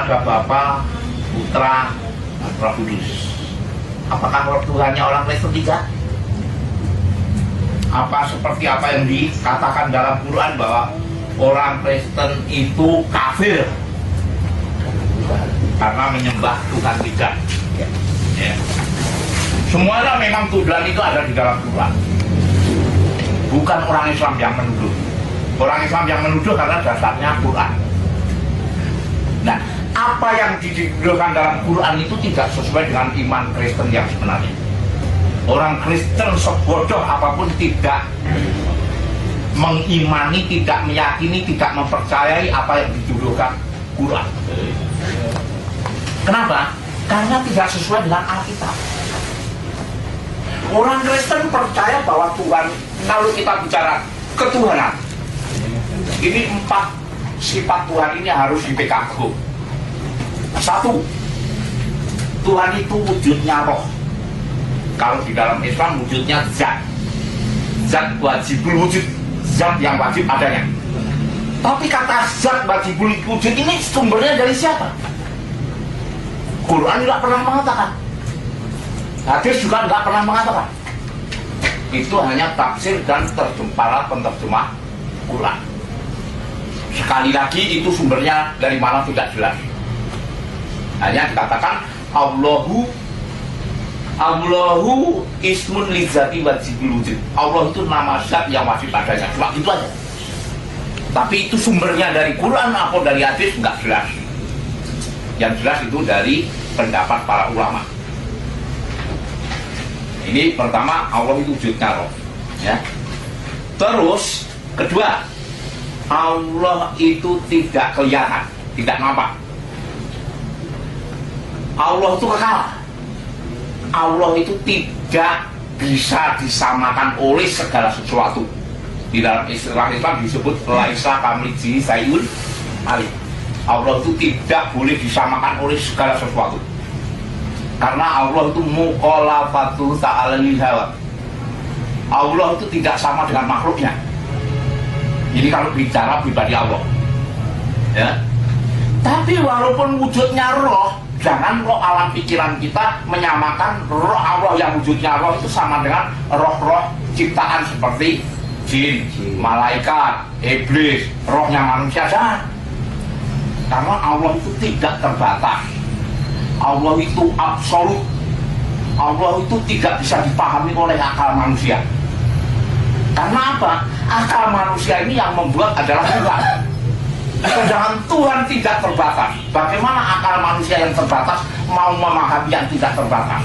ada Bapa, Putra, dan Roh Kudus. Apakah Tuhannya orang Kristen? Tidak. Apa seperti apa yang dikatakan dalam Quran bahwa orang Kristen itu kafir karena menyembah Tuhan tidak. Ya. Semuanya memang tuduhan itu ada di dalam Quran. Bukan orang Islam yang menuduh. Orang Islam yang menuduh karena dasarnya Quran. Nah, apa yang dituduhkan dalam Quran itu tidak sesuai dengan iman Kristen yang sebenarnya. Orang Kristen sebodoh apapun tidak mengimani, tidak meyakini, tidak mempercayai apa yang dituduhkan Quran. Kenapa? Karena tidak sesuai dengan Alkitab. Orang Kristen percaya bahwa Tuhan, kalau kita bicara ketuhanan, ini 4 sifat Tuhan ini harus dipegang teguh. 1, Tuhan itu wujudnya roh. Kalau di dalam Islam wujudnya zat. Zat wajibul wujud, zat yang wajib adanya. Tapi kata zat wajibul wujud ini sumbernya dari siapa? Quran tidak pernah mengatakan, hadis juga tidak pernah mengatakan. Itu hanya tafsir dan para penterjemah Quran. Sekali lagi itu sumbernya dari mana tidak jelas. Hanya dikatakan Allahu ismun lizati wajibul wujud. Allah itu nama zat yang wajib adanya. Cuma itu aja. Tapi itu sumbernya dari Quran atau dari hadis nggak jelas. Yang jelas itu dari pendapat para ulama. Ini pertama, Allah itu wujudnya roh, ya. Terus kedua, Allah itu tidak kelihatan, tidak nampak. Allah itu kekal. Allah itu tidak bisa disamakan oleh segala sesuatu. Di dalam istilah Islam disebut laisa kamitslihi syai'un alim. Allah itu tidak boleh disamakan oleh segala sesuatu. Karena Allah itu mukhalafatu ta'ala lil hawa. Allah itu tidak sama dengan makhluknya. Ini kalau bicara pribadi Allah, ya. Tapi walaupun wujudnya roh, jangan kok alam pikiran kita menyamakan roh Allah yang wujudnya roh itu sama dengan roh-roh ciptaan seperti jin, malaikat, iblis, rohnya manusia. Jangan. Karena Allah itu tidak terbatas. Allah itu absolut. Allah itu tidak bisa dipahami oleh akal manusia. Karena apa? Akal manusia ini yang membuat adalah Tuhan. Sedangkan Tuhan tidak terbatas. Bagaimana akal manusia yang terbatas mau memahami yang tidak terbatas?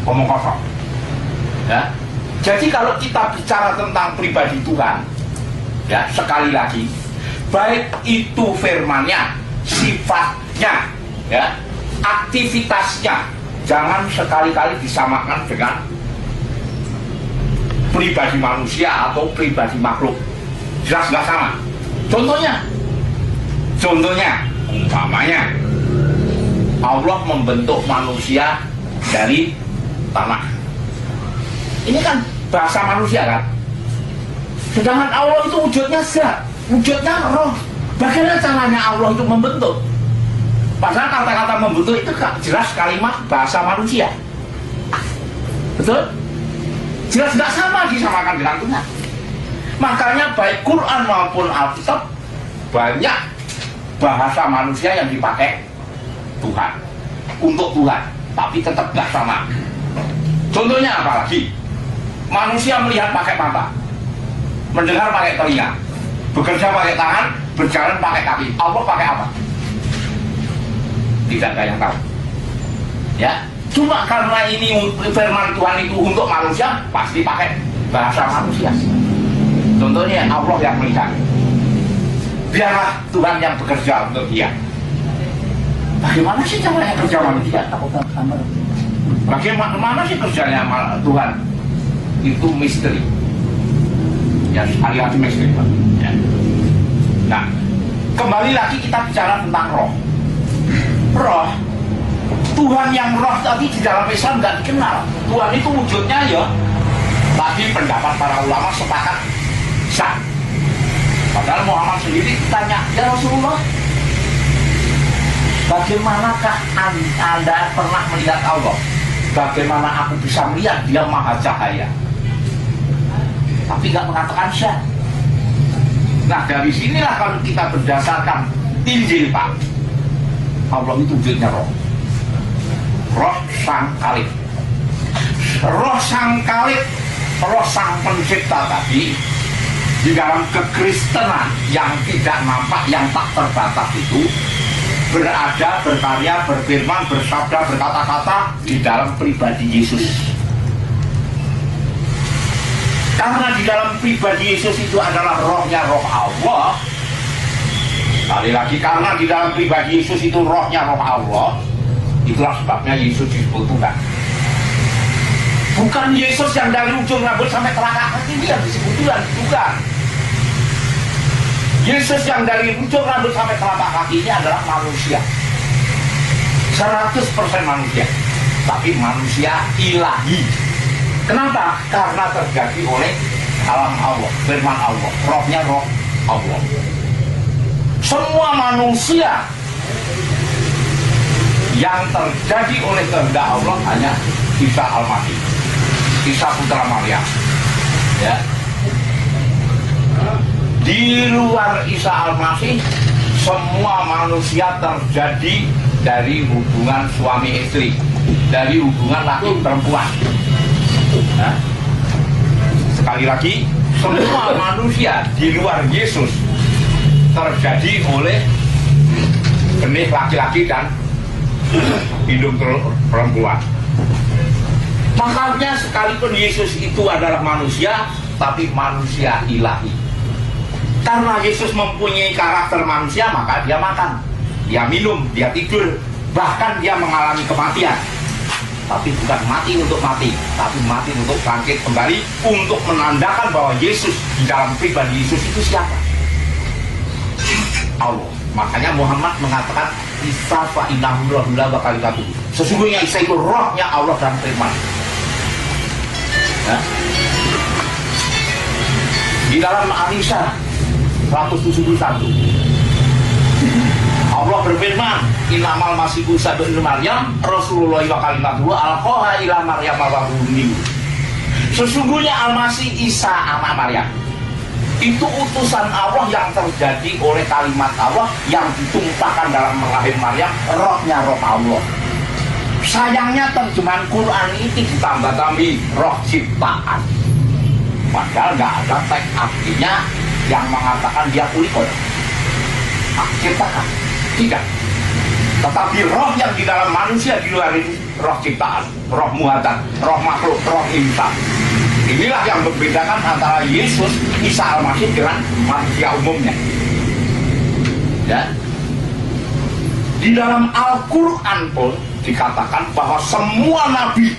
Ngomong kosong. Ya. Jadi kalau kita bicara tentang pribadi Tuhan, ya, sekali lagi, baik itu firman-Nya, sifatnya, ya, aktivitasnya, jangan sekali-kali disamakan dengan pribadi manusia atau pribadi makhluk. Jelas nggak sama. Contohnya, umpamanya Allah membentuk manusia dari tanah. Ini kan bahasa manusia kan. Sedangkan Allah itu wujudnya zat, wujudnya roh. Bagaimana caranya Allah itu membentuk? Padahal kata-kata membentuk itu jelas kalimat bahasa manusia. Betul? Jelas nggak sama disamakan dengan Tuhan. Makanya baik Quran maupun Alkitab banyak bahasa manusia yang dipakai Tuhan untuk Tuhan, tapi tetap nggak sama. Contohnya apa lagi? Manusia melihat pakai mata, mendengar pakai telinga, bekerja pakai tangan, berjalan pakai kaki. Allah pakai apa? Tidak ada yang tahu. Ya, cuma karena ini firman Tuhan itu untuk manusia, pasti pakai bahasa manusia. Contohnya Allah yang melihat, biarlah Tuhan yang bekerja untuk dia. Bagaimana sih caranya kerja manusia? Bagaimana sih kerjanya Tuhan? Itu misteri. Ya, sekali-kali misteri. Ya. Nah, kembali lagi kita bicara tentang roh. Roh, Tuhan yang roh tadi di dalam Islam nggak dikenal. Tuhan itu wujudnya ya, tadi pendapat para ulama sepakat zat. Padahal Muhammad sendiri tanya, ya Rasulullah, bagaimanakah Anda pernah melihat Allah? Bagaimana aku bisa melihat Dia maha cahaya, tapi nggak mengatakan syah. Nah, dari sinilah kalau kita berdasarkan Injil, Pak, Allah itu wujudnya roh. Roh sang Khalid. Roh sang Khalid, roh sang pencipta tadi, di dalam kekristenan yang tidak nampak, yang tak terbatas itu, berada, berkarya, berfirman, bersabda, berkata-kata di dalam pribadi Yesus. Karena di dalam pribadi Yesus itu adalah rohnya roh Allah. Sekali lagi, karena di dalam pribadi Yesus itu rohnya roh Allah, itulah sebabnya Yesus disebut Tuhan. Bukan Yesus yang dari ujung rambut sampai telapak kaki yang disebut Tuhan, bukan. Yesus yang dari ujung rambut sampai telapak kaki ini adalah manusia, 100% manusia, tapi manusia ilahi. Kenapa? Karena terjadi oleh alam Allah, firman Allah, rohnya roh Allah. Semua manusia yang terjadi oleh kehendak Allah hanya Isa Al-Masih, Isa putra Maryam, ya. Di luar Isa Al-Masih, semua manusia terjadi dari hubungan suami istri, dari hubungan laki perempuan. Nah, sekali lagi, semua manusia di luar Yesus terjadi oleh benih laki-laki dan hidung perempuan. Makanya sekalipun Yesus itu adalah manusia, tapi manusia ilahi. Karena Yesus mempunyai karakter manusia, maka dia makan, dia minum, dia tidur, bahkan dia mengalami kematian. Tapi bukan mati untuk mati, tapi mati untuk bangkit kembali, untuk menandakan bahwa Yesus, di dalam pribadi Yesus itu siapa? Allah. Makanya Muhammad mengatakan Isa fa innahu rohullah wa kalimatuh. Sesungguhnya Isa itu rohnya Allah dan firman. Nah, di dalam Al-Isra 171 Allah berfirman, innamal masihu Isa bin Maryam Rasulullah wa kalimatuhu alqaha ila Maryam wa ruhun. Sesungguhnya Al-Masih Isa anak Maryam itu utusan Allah yang terjadi oleh kalimat Allah yang ditumpahkan dalam rahim Maryam, rohnya roh Allah. Sayangnya terjemahan Quran itu ditambah-tambahi roh ciptaan, padahal nggak ada teks artinya yang mengatakan dia kulikon, ciptakan, tidak. Tetapi roh yang di dalam manusia di luar ini roh ciptaan, roh muatan, roh makhluk, roh insan. Inilah yang membedakan antara Yesus, Isa Al-Masih dengan manusia umumnya. Ya. Di dalam Al-Quran pun dikatakan bahwa semua nabi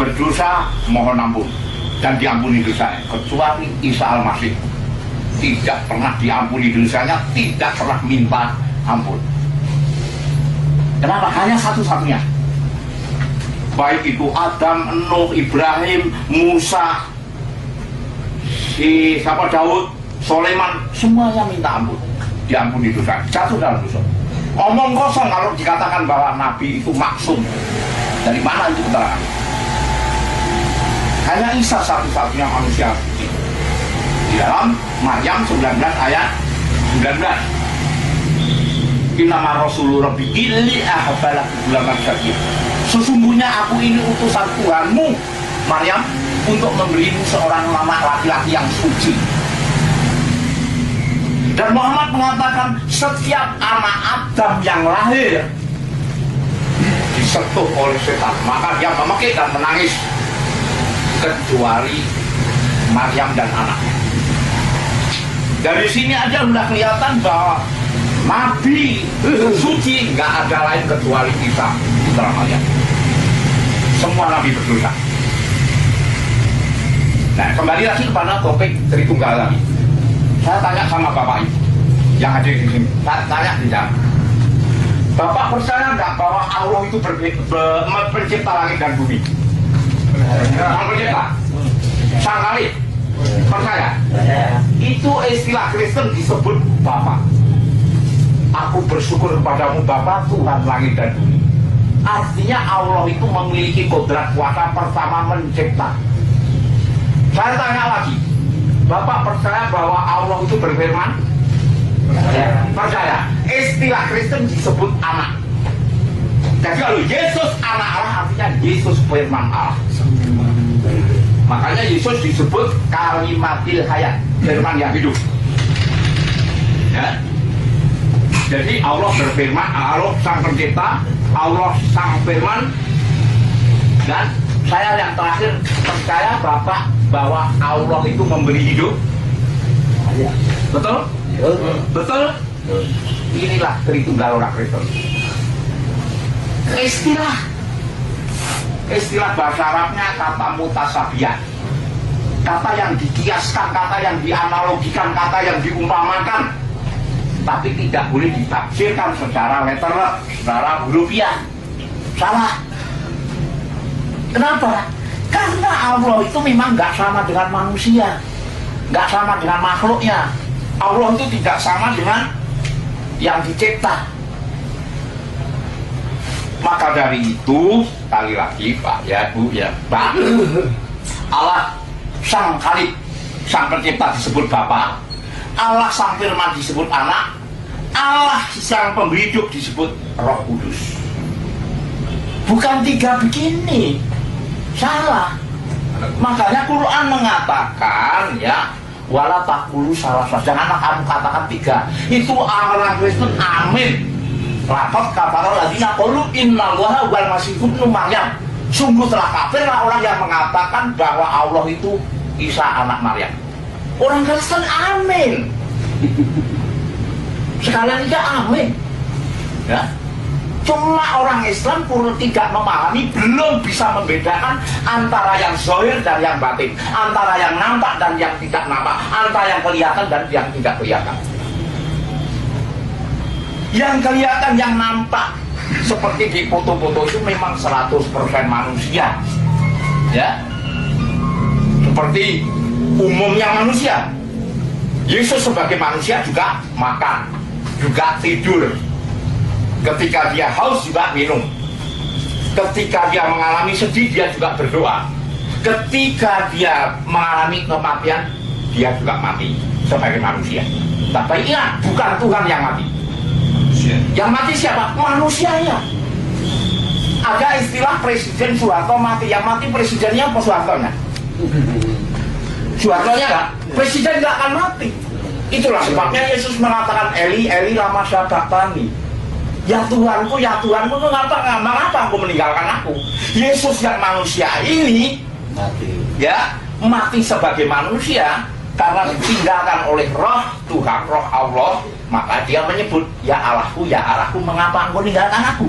berdosa mohon ampun dan diampuni dosanya, kecuali Isa Al-Masih tidak pernah diampuni dosanya, tidak pernah minta ampun. Kenapa? Hanya satu-satunya. Baik itu Adam, Nuh, Ibrahim, Musa, Daud, Soleman, semuanya minta ampun, diampuni dosa, jatuh dalam dosa. Omong kosong kalau dikatakan bahwa Nabi itu maksum. Dari mana itu keterangan? Hanya Isa satu-satunya manusia suci. Di dalam Maryam 19 ayat 19. Innama Rasulullah rabbi illi ahbalak gulaman syakir. Sesungguhnya aku ini utusan Tuhanmu, Maryam, untuk memberimu seorang anak laki-laki yang suci. Dan Muhammad mengatakan setiap anak Adam yang lahir disentuh oleh setan, maka dia memekik dan menangis, kecuali Maryam dan anaknya. Dari sini aja sudah kelihatan bahwa Nabi suci nggak ada lain kecuali Isa putra Maryam. Semua Nabi berdosa. Nah, kembali lagi kepada topik Tritunggal tadi. Saya tanya sama Bapak Ibu yang hadir di sini. Saya tanya tidak. Bapak percaya nggak bahwa Allah itu pencipta langit dan bumi? Yang pencipta? Sang Khalid? Percaya? Itu istilah Kristen disebut Bapak. bersyukur kepadamu Bapa Tuhan langit dan bumi. Artinya Allah itu memiliki kodrat kuasa pertama mencipta. Saya tanya lagi, Bapak percaya bahwa Allah itu berfirman? Percaya. Istilah Kristen disebut anak. Jadi kalau Yesus anak Allah, artinya Yesus firman Allah. Makanya Yesus disebut kalimatil hayat, firman yang hidup. Ya. Jadi Allah berfirman, Allah sang pencipta, Allah sang firman. Dan saya yang terakhir percaya Bapak bahwa Allah itu memberi hidup. Betul? Betul? Inilah Tritunggal orang Kristen. Istilah bahasa Arabnya kata mutasabiah, kata yang dikiaskan, kata yang dianalogikan, kata yang diumpamakan, tapi tidak boleh ditafsirkan secara literal, secara hurufiah. Salah. Kenapa? Karena Allah itu memang nggak sama dengan manusia, nggak sama dengan makhluknya. Allah itu tidak sama dengan yang dicipta. Maka dari itu, sekali lagi Pak, ya Bu, ya Pak, Allah sang Khalik, sang pencipta disebut Bapa, Allah sang firman disebut anak, Allah sang pemberi hidup disebut Roh Kudus. Bukan tiga begini, salah. Makanya Quran mengatakan ya, wala taqulu salah, janganlah kamu katakan tiga. Itu orang Kristen amin. Rapat kafaral ladina qalu innallaha wal masihun ibnu Maryam. Sungguh telah kafirlah orang yang mengatakan bahwa Allah itu Isa anak Maryam. Orang Kristen amin. Sekalian aja amin. Ya. Cuma orang Islam pun tidak memahami, belum bisa membedakan antara yang zahir dan yang batin, antara yang nampak dan yang tidak nampak, antara yang kelihatan dan yang tidak kelihatan. Yang kelihatan, yang nampak seperti di foto-foto itu memang 100% manusia, ya, seperti umumnya manusia. Yesus sebagai manusia juga makan, juga tidur. Ketika dia haus juga minum. Ketika dia mengalami sedih dia juga berdoa. Ketika dia mengalami kematian dia juga mati sebagai manusia. Tapi ingat, bukan Tuhan yang mati. Yang mati siapa? Manusianya. Ada istilah Presiden Soeharto mati. Yang mati presidennya apa Soehartonya? Soehartonya enggak? Presiden enggak akan mati. Itulah sebabnya Yesus mengatakan Eli, Eli lama sabachthani. Ya Tuhanku, mengapa engkau meninggalkan aku? Yesus yang manusia ini mati. Ya, mati sebagai manusia karena ditinggalkan oleh roh Tuhan, roh Allah. Maka dia menyebut, ya Allahku, mengapa engkau meninggalkan aku?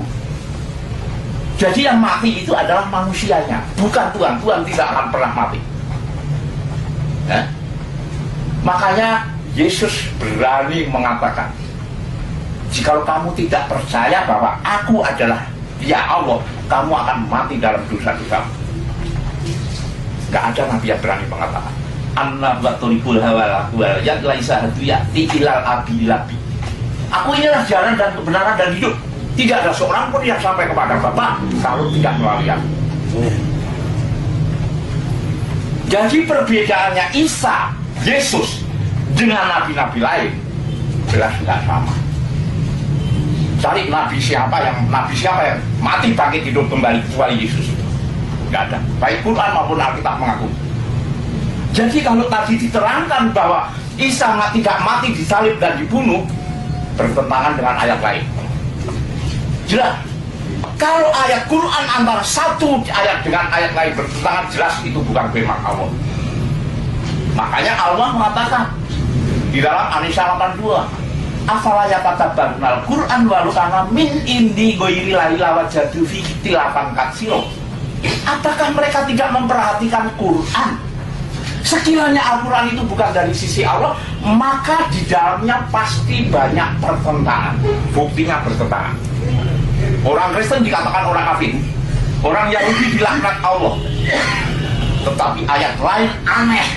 Jadi yang mati itu adalah manusianya, bukan Tuhan. Tuhan tidak akan pernah mati. Ya? Makanya Yesus berani mengatakan, jikalau kamu tidak percaya bahwa aku adalah ya Allah, kamu akan mati dalam dosa-dosa. Gak ada nabi yang berani mengatakan anna batulibul hawal yang laisa hadu ya'ti ilal abilabi. Aku inilah jalan dan kebenaran dan hidup. Tidak ada seorang pun yang sampai kepada Bapa kalau tidak melalui aku. Jadi perbedaannya Isa, Yesus dengan nabi-nabi lain jelas tidak sama. Cari nabi siapa yang mati bangkit hidup kembali kecuali Yesus. Nggak ada. Baik Quran maupun Alkitab mengaku. Jadi kalau tadi diterangkan bahwa Isa tidak mati disalib dan dibunuh, bertentangan dengan ayat lain. Jelas. Kalau ayat Quran antara satu ayat dengan ayat lain bertentangan, jelas itu bukan firman Allah. Makanya Allah mengatakan di dalam An-Nisa 82, afala yatadabbarunal Qur'an walau kana min indi ghairi la wajadu fi ikhtilafan katsira. Apakah mereka tidak memperhatikan Quran? Sekiranya Al-Quran itu bukan dari sisi Allah, maka di dalamnya pasti banyak pertentangan. Buktinya bertentangan. Orang Kristen dikatakan orang kafir, orang Yahudi dilaknat Allah. Tetapi ayat lain aneh.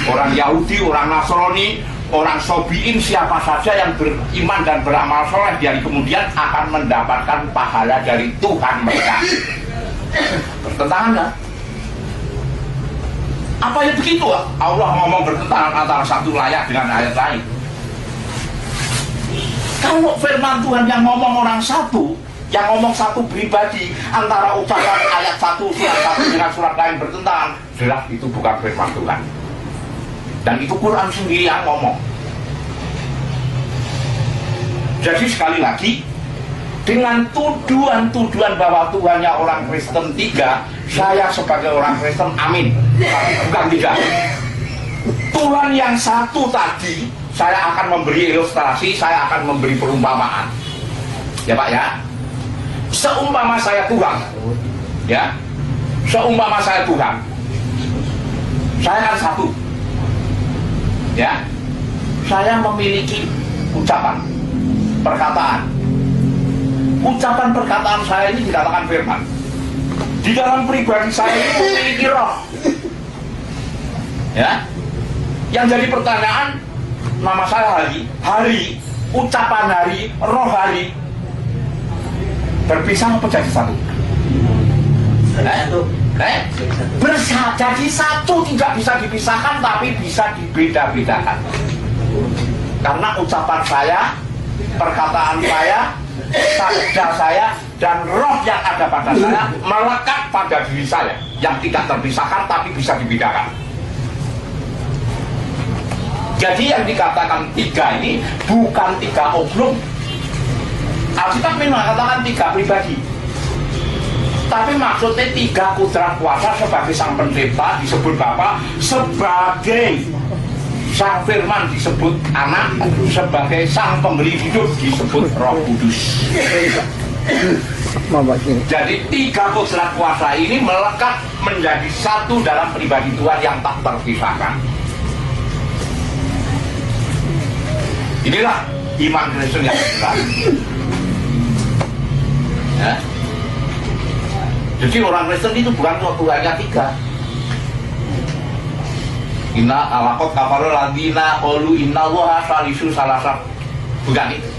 Orang Yahudi, orang Nasrani orang sobiin siapa saja yang beriman dan beramal soleh di hari kemudian akan mendapatkan pahala dari Tuhan mereka. Bertentangan kan? Apa ya begitu? Allah ngomong bertentangan antara satu ayat dengan ayat lain. Kalau firman Tuhan yang ngomong orang satu, yang ngomong satu pribadi, antara ucapan ayat satu surat satu dengan surat lain bertentangan, jelas itu bukan firman Tuhan. Dan itu Quran sendiri yang ngomong. Jadi sekali lagi, dengan tuduhan-tuduhan bahwa Tuhannya orang Kristen 3, saya sebagai orang Kristen amin, tapi bukan 3. Tuhan yang satu tadi, saya akan memberi ilustrasi, saya akan memberi perumpamaan. Ya Pak ya. Seumpama saya Tuhan, ya, seumpama saya Tuhan, saya kan satu, ya, saya memiliki ucapan, perkataan. Ucapan perkataan saya ini dikatakan firman. Di dalam pribadi saya ini memiliki roh, ya. Yang jadi pertanyaan, nama saya Hari, ucapan Hari, roh Hari, berpisah apa jadi satu? Jadi satu tidak bisa dipisahkan, tapi bisa dibeda-bedakan. Karena ucapan saya, perkataan saya, sabda saya, dan roh yang ada pada saya melekat pada diri saya, yang tidak terpisahkan tapi bisa dibedakan. Jadi yang dikatakan 3 ini bukan 3 oknum. Alkitab memang katakan 3 pribadi, tapi maksudnya 3 kudrat kuasa sebagai sang pencipta disebut Bapa, sebagai sang firman disebut anak, sebagai sang pemberi hidup disebut Roh Kudus. Jadi 3 kudrat kuasa ini melekat menjadi satu dalam pribadi Tuhan yang tak terpisahkan. Inilah iman Kristen yang benar. Ya. Jadi orang Kristen itu bukan Tuhannya 3. Inna alaqot kafarul ladina qalu innallaha salisu salasa. Bukan itu.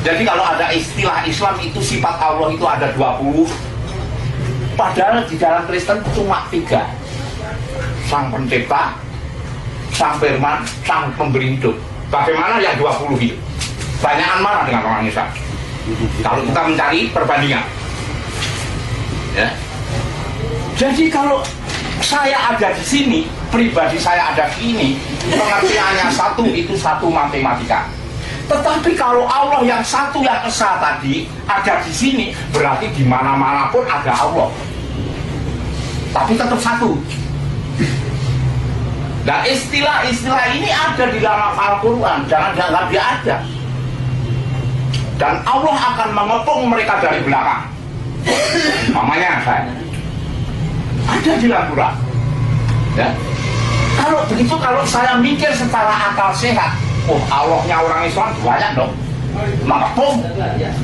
Jadi kalau ada istilah Islam itu sifat Allah itu ada 20. Padahal di dalam Kristen cuma 3. Sang pencipta, sang firman, sang pemberi hidup. Bagaimana yang 20 itu? Banyakan mana dengan orang Islam? Kalau kita mencari perbandingan, ya. Jadi kalau saya ada di sini, pribadi saya ada di sini, pengertiannya satu itu satu matematika. Tetapi kalau Allah yang satu yang esa tadi ada di sini, berarti di mana-mana pun ada Allah. Tapi tetap satu. Nah istilah-istilah ini ada di dalam Al-Quran, jangan dianggap dia ada. Dan Allah akan mengepung mereka dari belakang. Mamanya saya ada di dalam Al-Quran, ya. Kalau begitu, kalau saya mikir secara akal sehat, oh Allahnya orang Islam banyak dong, mengepung.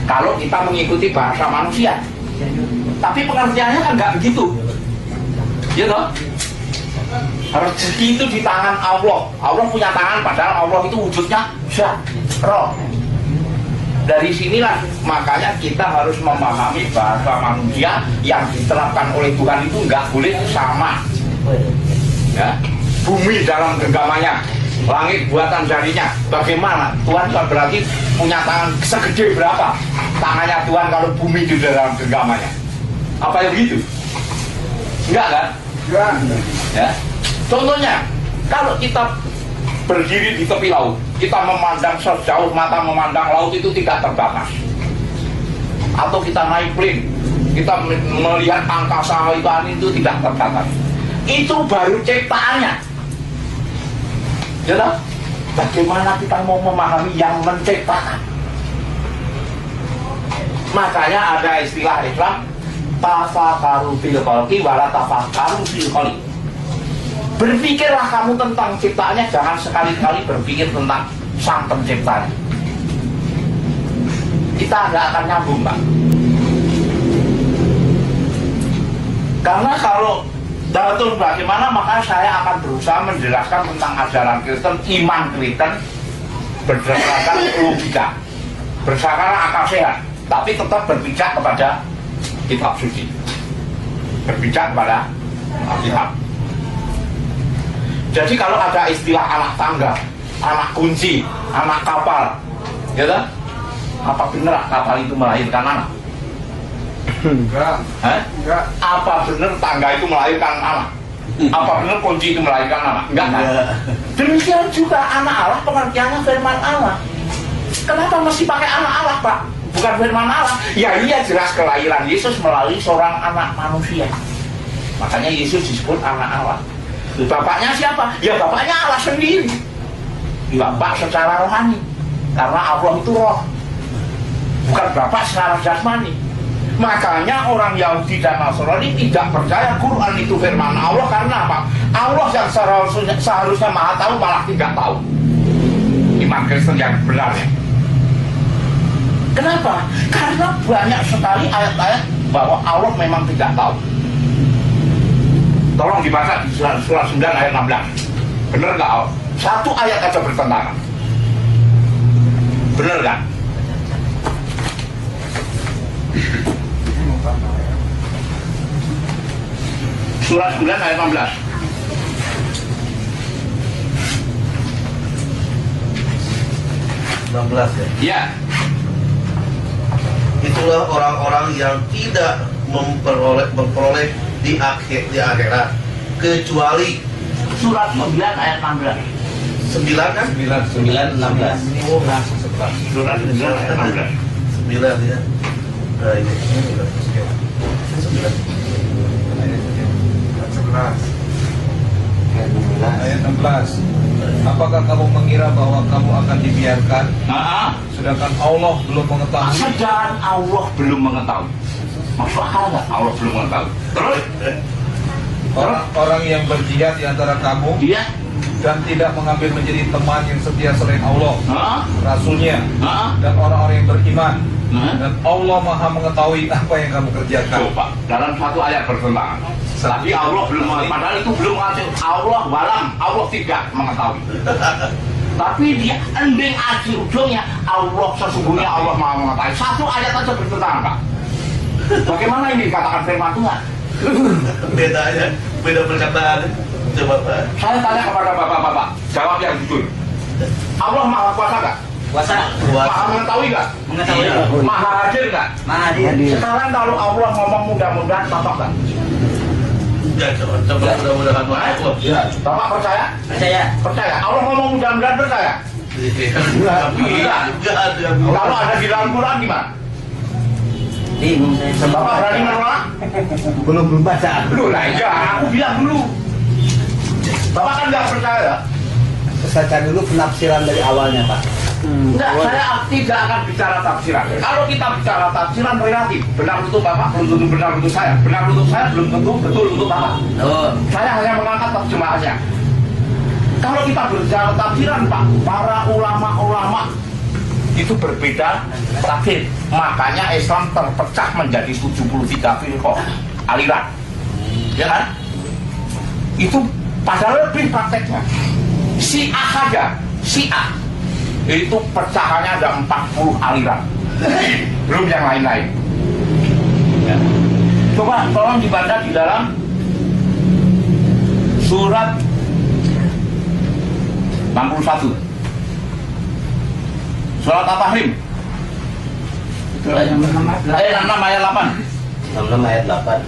Kalau kita mengikuti bahasa manusia, tapi pengertiannya kan nggak begitu, ya toh. Rezeki itu di tangan Allah. Allah punya tangan, padahal Allah itu wujudnya zat, roh. Dari sinilah makanya kita harus memahami bahasa manusia yang diterapkan oleh Tuhan itu nggak boleh sama. Ya. Bumi dalam genggamannya, langit buatan jarinya. Bagaimana? Tuhan kan berarti punya tangan segede berapa tangannya Tuhan kalau bumi di dalam genggamannya? Apa yang begitu? Enggak kan? Enggak. Ya. Contohnya, kalau kita berdiri di tepi laut, kita memandang sejauh mata memandang laut itu tidak terbatas. Atau kita naik plane, kita melihat angkasa itu tidak terbatas. Itu baru ciptaannya. Ya, bagaimana kita mau memahami yang menciptakan? Makanya ada istilah Islam, tafakaru fil khalqi wala tafakaru fil khaliq. Berpikirlah kamu tentang ciptaannya, jangan sekali-kali berpikir tentang sang penciptanya. Kita nggak akan nyambung, Pak. Karena kalau Dan itu bagaimana, maka saya akan berusaha menjelaskan tentang ajaran Kristen, iman Kristen berdasarkan logika, berdasarkan akal sehat, tapi tetap berpijak kepada kitab suci, berpijak kepada Alkitab. Jadi kalau ada istilah anak tangga, anak kunci, anak kapal, ya kan? Apa benar kapal itu melahirkan anak? Enggak. Enggak. Apa benar tangga itu melahirkan anak? Apa benar kunci itu melahirkan anak? Enggak kan? Demikian juga anak Allah pengertiannya firman Allah. Kenapa mesti pakai anak Allah, Pak? Bukan firman Allah. Ya iya, jelas kelahiran Yesus melalui seorang anak manusia. Makanya Yesus disebut anak Allah. Bapaknya siapa? Ya bapaknya Allah sendiri. Bapak secara rohani. Karena Allah itu roh. Bukan bapak secara jasmani. Makanya orang Yahudi dan Nasrani tidak percaya Quran itu firman Allah. Karena apa? Allah yang seharusnya maha tahu malah tidak tahu. Iman Kristen yang benar ya. Kenapa? Karena banyak sekali ayat-ayat bahwa Allah memang tidak tahu. Tolong dibaca di surat 9 ayat 16. Benar nggak? Satu ayat aja bertentangan. Benar nggak? Surat 9 ayat 16. Ya. Ya. Itulah orang-orang yang tidak memperoleh di akhirat kecuali Surat 9 ayat 16. 9 kan? 9, 16. Oh, Surat 9 ayat 16. 9 ya. Nah ini 9. Ayat 16. Apakah kamu mengira bahwa kamu akan dibiarkan sedangkan Allah belum mengetahui? Sedangkan Allah belum mengetahui. Maksud akal nggak? Allah belum mengetahui. Terus Orang-orang yang berjihad di antara kamu dia dan tidak mengambil menjadi teman yang setia selain Allah, Rasulnya, dan orang-orang yang beriman, dan Allah maha mengetahui apa yang kamu kerjakan. coba dalam satu ayat bertentangan. Tapi Allah belum mengetahui. Padahal itu belum mengetahui. Allah walam, Allah tidak mengetahui. Tapi di ending akhir ujungnya Allah sesungguhnya Allah maha mengetahui. Satu ayat aja bertentangan, Pak. Bagaimana ini katakan firman Tuhan? Beda aja, beda perkataan. Coba Pak. Saya tanya kepada bapak-bapak, jawab yang jujur. Allah maha kuasa nggak? Kuasa. Maha mengetahui nggak? Mengetahui. Maha hadir nggak? Maha hadir. Sekarang kalau Allah ngomong mudah-mudahan, bapak nggak? Ya coba mudah-mudahan Allah. Ya, bapak percaya? Percaya. Percaya. Allah ngomong mudah-mudahan percaya? Iya. Enggak ada. Kalau ada di dalam Quran gimana? Bingung saya. Bapak berani menolak? Belum baca. Belum lah, iya. Aku bilang dulu. Bapak kan nggak percaya. Baca dulu penafsiran dari awalnya, Pak. Enggak, saya tidak akan bicara tafsiran. Kalau kita bicara tafsiran relatif, benar untuk Bapak belum tentu benar untuk saya. Benar untuk saya belum tentu betul untuk Bapak. Oh. Saya hanya mengangkat terjemahannya. Kalau kita berbicara tafsiran, Pak, para ulama-ulama itu berbeda tafsir. Makanya Islam terpecah menjadi 73 firqah aliran. Ya kan? Itu padahal lebih prakteknya. Syiah saja, Syiah itu pecahannya ada 40 aliran. Belum yang lain-lain. Ya. Coba tolong dibaca di dalam surat 61. Surat At-Tahrim. Itu ayat 66 ayat 8. 66 ayat 8.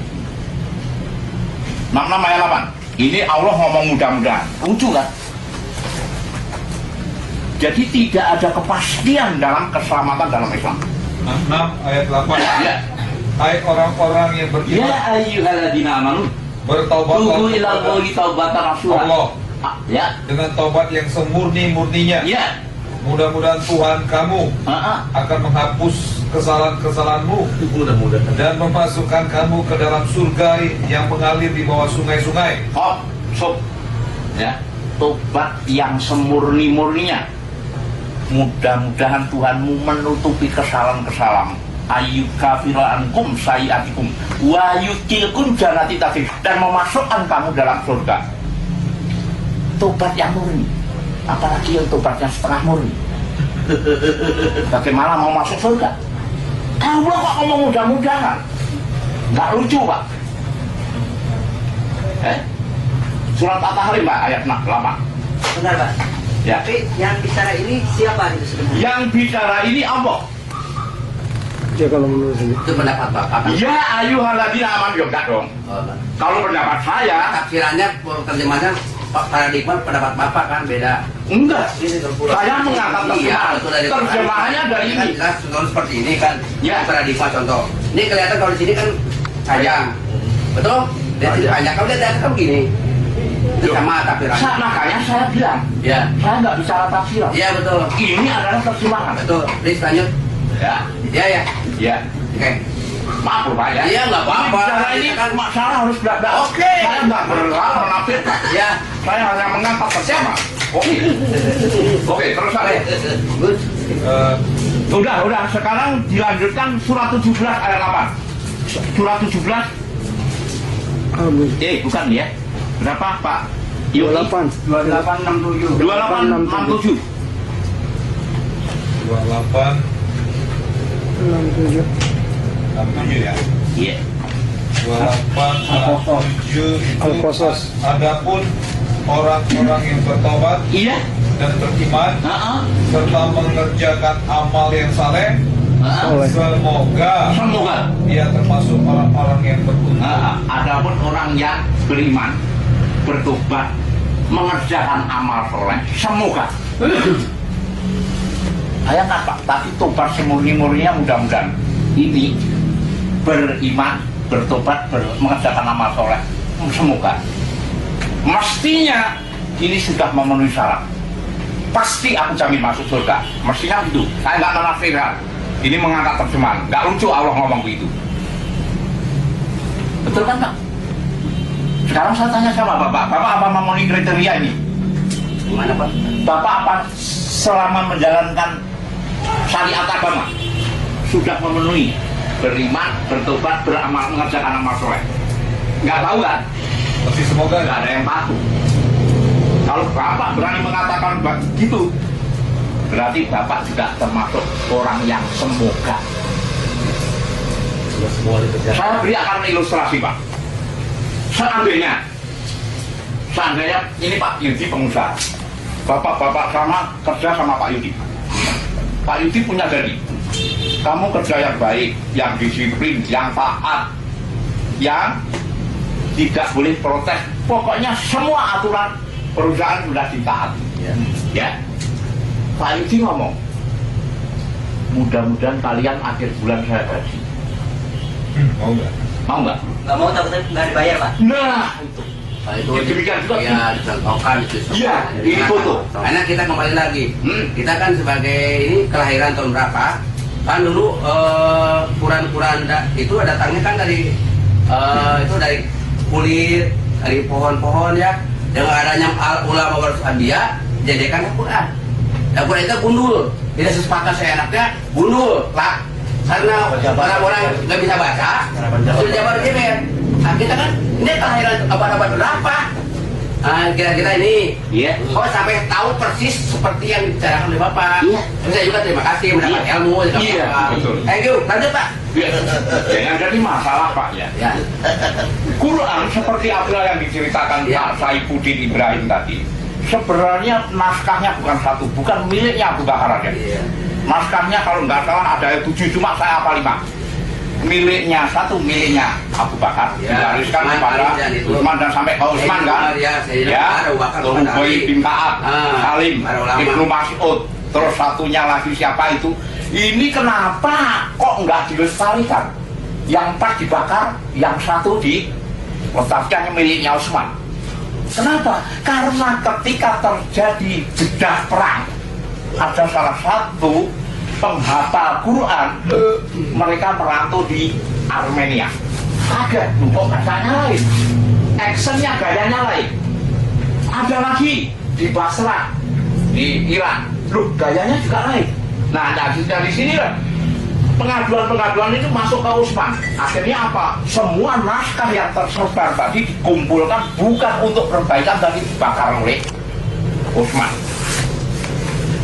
66 ayat 8. Ini Allah ngomong mudah-mudahan. Lucu kan? Jadi tidak ada kepastian dalam keselamatan dalam Islam. 6 ayat 8. Ya. Hai orang-orang yang beriman, Ya ayyuhalladzina amanu bertaubatlah tubu ila kepada Allahi taubatan nasuha. Allah Ya. dengan taubat yang semurni-murninya. Ya. Mudah-mudahan Tuhan kamu akan menghapus kesalahan-kesalahanmu Mudah-mudahan. dan memasukkan kamu ke dalam surga yang mengalir di bawah sungai-sungai. Hop, sob. Ya. Tobat yang semurni-murninya. Mudah-mudahan Tuhanmu menutupi kesalahan-kesalahanmu. ayyukafiru ankum sayiatikum wa yudkhilkum jannati tajri dan memasukkan kamu dalam surga. Tobat yang murni, apalagi yang tobatnya setengah murni. Bagaimana mau masuk surga? Allah kok ngomong mudah-mudahan? Nggak lucu, Pak. Surat At-Tahrim, Pak, ayat 8. Benar, Pak. Ya. Tapi yang bicara ini siapa itu sebenarnya? Yang bicara ini Allah. Ya kalau menurut saya. Itu pendapat Bapak. Kan? Ya ayyuhalladzina amanu, enggak dong. Oh, Pak. Kalau pendapat saya, Tafsirannya, terjemahannya paradigma pendapat Bapak kan beda. enggak. Ini terpulang. Saya mengangkat terjemahan. Betul, dari Terjemahannya dari kan ini. jelas contoh seperti ini kan. Ya. Paradigma contoh. Ini kelihatan kalau di sini kan panjang. Betul? Dari sini panjang. Kalau lihat kan begini. Itu sama tafsirannya. Makanya saya bilang, Ya. saya nggak bicara tafsiran. Iya betul. Ini adalah terjemahan. Betul. Please lanjut. Ya, Ya ya. ya. Oke. Maaf Pak ya. Iya, nggak apa-apa. Ini bicara ini Kita kan- masalah harus belak-belak. Oke. Saya nggak berhak menafsirkan. Ya. Saya hanya mengangkat terjemahan. Oke. Oke, terus saya. Good. Udah. Sekarang dilanjutkan surat 17 ayat 8. Surat 17. Bukan ya. Berapa, Pak? 28. 2867. 2867. 28 67. 67 ya. Iya. 28 67 itu Al-Qasas. adapun orang-orang yang bertobat Iya. dan beriman Heeh. serta mengerjakan amal yang saleh, Oleh. semoga dia termasuk orang-orang yang beruntung. Adapun orang yang beriman, bertobat, mengerjakan amal soleh, semoga. Saya nggak Pak, tapi tobat semurni-murninya mudah-mudahan ini beriman, bertobat, mengerjakan amal soleh, semoga. Mestinya ini sudah memenuhi syarat. Pasti aku jamin masuk surga. Mestinya itu. Saya nggak menafsirkan. Ini mengangkat terjemahan. Nggak lucu Allah ngomong begitu. Betul kan Pak? Sekarang saya tanya sama Bapak. Bapak apa memenuhi kriteria ini? Gimana Pak? Bapak apa selama menjalankan syariat agama sudah memenuhi beriman, bertobat, beramal, mengerjakan amal soleh? Nggak tahu kan? Tapi semoga Nggak ada yang tahu. Kalau Bapak berani mengatakan begitu, berarti Bapak juga termasuk orang yang semoga. Semua dikerjakan. Saya beri akan ilustrasi Pak. Seandainya ini Pak Yudi pengusaha, Bapak sama kerja sama Pak Yudi. Pak Yudi punya gaji. Kamu kerja yang baik, yang disiplin, yang taat, yang tidak boleh protes. Pokoknya semua aturan perusahaan sudah ditaati. Ya. Pak Yudi ngomong, mudah-mudahan kalian akhir bulan saya gaji. mau nggak? Mau nggak? Nggak mau takutnya nggak dibayar Pak. Nah, itu. Nah, itu Ya, demikian juga. ya dicontohkan itu. Iya, itu tuh. Karena kita kembali lagi, kita kan sebagai ini kelahiran tahun berapa? Kan dulu kuran-kuran itu datangnya kan dari itu dari kulit, dari pohon-pohon ya. Dengan adanya ulama bersandia, jadikan Al-Quran. Al-Quran itu gundul, tidak sesepakat seenaknya gundul, lah. Karena orang-orang nggak bisa baca, sudah Jabar Jemer. Nah, kita kan ini kelahiran abad-abad berapa? Nah, kira-kira ini, Iya. kok sampai tahu persis seperti yang dibicarakan oleh Bapak. Iya. Saya juga terima kasih mendapat Iya. ilmu. Iya, betul. Thank you, lanjut Pak. Ya, jangan jadi masalah Pak ya. Ya. Quran seperti apa yang diceritakan Ya. Pak Saifuddin Ibrahim tadi, sebenarnya naskahnya bukan satu, bukan miliknya Abu Bakar aja. Iya. Naskahnya kalau nggak salah ada 7, cuma saya hafal 5. Miliknya satu, miliknya Abu Bakar, Ya, diwariskan Utsman, kepada Ali, dan itu. Utsman dan sampai ke Utsman kan? Ya, Sayyidina Ya, Abu Bakar, terus Utsman, Ubay Ali. bin Ka'ab, Salim, para ulama. Ibnu Mas'ud, terus satunya lagi siapa itu? Ini kenapa kok nggak dilestarikan? Yang 4 dibakar, yang 1 dilestarikan miliknya Utsman. Kenapa? Karena ketika terjadi jedah perang, ada salah satu penghafal Quran, mereka merantau di Armenia. Kaget, kok bahasanya lain, actionnya gayanya lain. Ada lagi di Basra, di Iran, loh gayanya juga lain. Nah dari sini lah pengaduan-pengaduan itu masuk ke Utsman. Akhirnya apa? Semua naskah yang tersebar tadi dikumpulkan bukan untuk perbaikan, tapi dibakar oleh Utsman.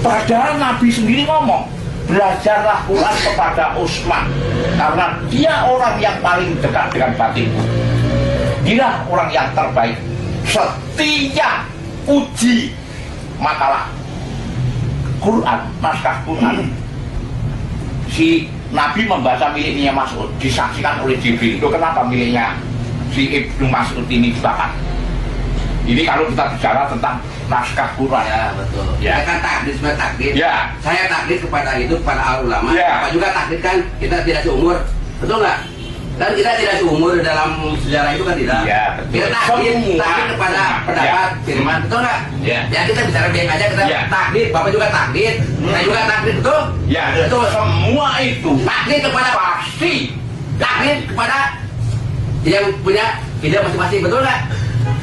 Padahal Nabi sendiri ngomong, belajarlah Quran kepada Utsman, karena dia orang yang paling dekat dengan batinku. Dia orang yang terbaik. Setiap uji makalah Quran, naskah Quran, si Nabi membaca miliknya Mas'ud, disaksikan oleh Jibril. Itu kenapa miliknya si Ibnu Mas'ud ini dibakar? Ini kalau kita bicara tentang naskah Quran. Ya betul. Ya. Kita kan takdir, sebenarnya takdir. Ya. Saya takdir kepada itu, kepada ulama. Ya. Bapak juga takdir kan, kita tidak seumur, betul nggak? Dan kita tidak seumur dalam sejarah itu kan tidak. Ya, betul. Kita takdir kepada pendapat Ya. firman, betul nggak? Ya. Ya kita bicara baik aja, kita Ya. takdir. Bapak juga takdir, saya juga takdir, betul? Ya, Betul. semua itu Takdir kepada pasti. takdir kepada yang punya ide masing-masing, betul nggak?